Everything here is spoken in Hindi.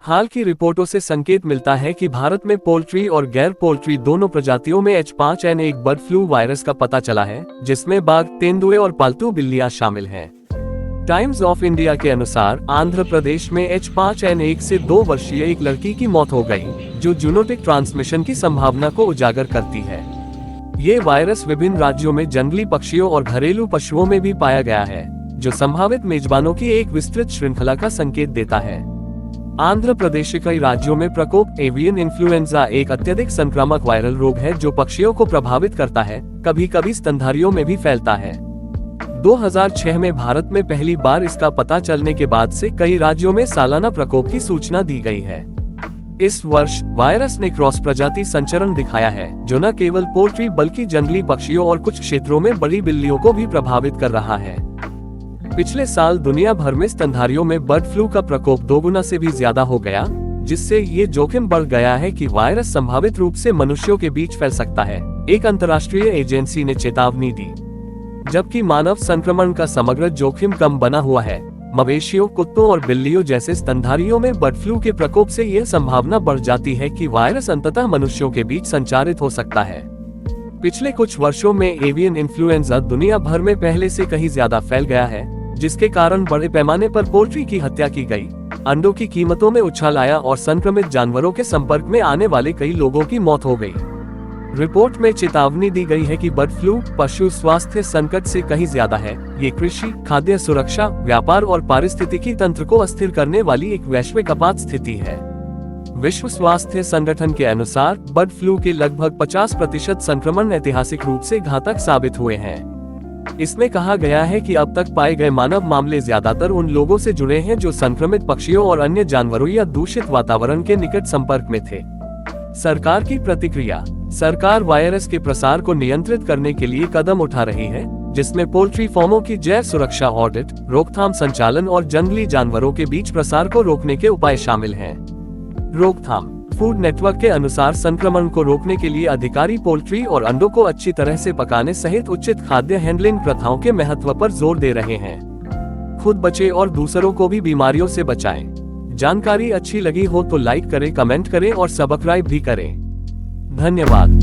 हाल की रिपोर्टों से संकेत मिलता है कि भारत में पोल्ट्री और गैर पोल्ट्री दोनों प्रजातियों में H5N1 बर्ड फ्लू वायरस का पता चला है, जिसमें बाघ, तेंदुए और पालतू बिल्लियां शामिल हैं। टाइम्स ऑफ इंडिया के अनुसार आंध्र प्रदेश में H5N1 से 2 वर्षीय एक लड़की की मौत हो गई, जो जूनोटिक ट्रांसमिशन की संभावना को उजागर करती है। ये वायरस विभिन्न राज्यों में जंगली पक्षियों और घरेलू पशुओं में भी पाया गया है, जो संभावित मेजबानों की एक विस्तृत श्रृंखला का संकेत देता है। आंध्र प्रदेश के कई राज्यों में प्रकोप एवियन इन्फ्लुएंजा एक अत्यधिक संक्रामक वायरल रोग है जो पक्षियों को प्रभावित करता है, कभी कभी स्तनधारियों में भी फैलता है। 2006 में भारत में पहली बार इसका पता चलने के बाद से कई राज्यों में सालाना प्रकोप की सूचना दी गई है। इस वर्ष वायरस ने क्रॉस प्रजाति संचरण दिखाया है, जो न केवल पोल्ट्री बल्कि जंगली पक्षियों और कुछ क्षेत्रों में बड़ी बिल्लियों को भी प्रभावित कर रहा है। पिछले साल दुनिया भर में स्तनधारियों में बर्ड फ्लू का प्रकोप 2 गुना से भी ज्यादा हो गया, जिससे ये जोखिम बढ़ गया है कि वायरस संभावित रूप से मनुष्यों के बीच फैल सकता है, एक अंतर्राष्ट्रीय एजेंसी ने चेतावनी दी। जबकि मानव संक्रमण का समग्र जोखिम कम बना हुआ है, मवेशियों, कुत्तों और बिल्लियों जैसे स्तनधारियों में बर्ड फ्लू के प्रकोप से यह संभावना बढ़ जाती है कि वायरस अंततः मनुष्यों के बीच संचारित हो सकता है। पिछले कुछ वर्षों में एवियन इन्फ्लुएंजा दुनिया भर में पहले से कहीं ज्यादा फैल गया है, जिसके कारण बड़े पैमाने पर पोल्ट्री की हत्या की गई, अंडों की कीमतों में उछाल आया और संक्रमित जानवरों के संपर्क में आने वाले कई लोगों की मौत हो गई। रिपोर्ट में चेतावनी दी गई है कि बर्ड फ्लू पशु स्वास्थ्य संकट से कहीं ज्यादा है। ये कृषि, खाद्य सुरक्षा, व्यापार और पारिस्थितिकी तंत्र को अस्थिर करने वाली एक वैश्विक आपात स्थिति है। विश्व स्वास्थ्य संगठन के अनुसार बर्ड फ्लू के लगभग 50% संक्रमण ऐतिहासिक रूप से घातक साबित हुए हैं। इसमें कहा गया है कि अब तक पाए गए मानव मामले ज्यादातर उन लोगों से जुड़े हैं जो संक्रमित पक्षियों और अन्य जानवरों या दूषित वातावरण के निकट संपर्क में थे। सरकार की प्रतिक्रिया। सरकार वायरस के प्रसार को नियंत्रित करने के लिए कदम उठा रही है, जिसमें पोल्ट्री फार्मों की जैव सुरक्षा ऑडिट, रोकथाम संचालन और जंगली जानवरों के बीच प्रसार को रोकने के उपाय शामिल हैं। रोकथाम। फूड नेटवर्क के अनुसार संक्रमण को रोकने के लिए अधिकारी पोल्ट्री और अंडों को अच्छी तरह से पकाने सहित उचित खाद्य हैंडलिंग प्रथाओं के महत्व पर जोर दे रहे हैं। खुद बचें और दूसरों को भी बीमारियों से बचाएं। जानकारी अच्छी लगी हो तो लाइक करें, कमेंट करें और सब्सक्राइब भी करें। धन्यवाद।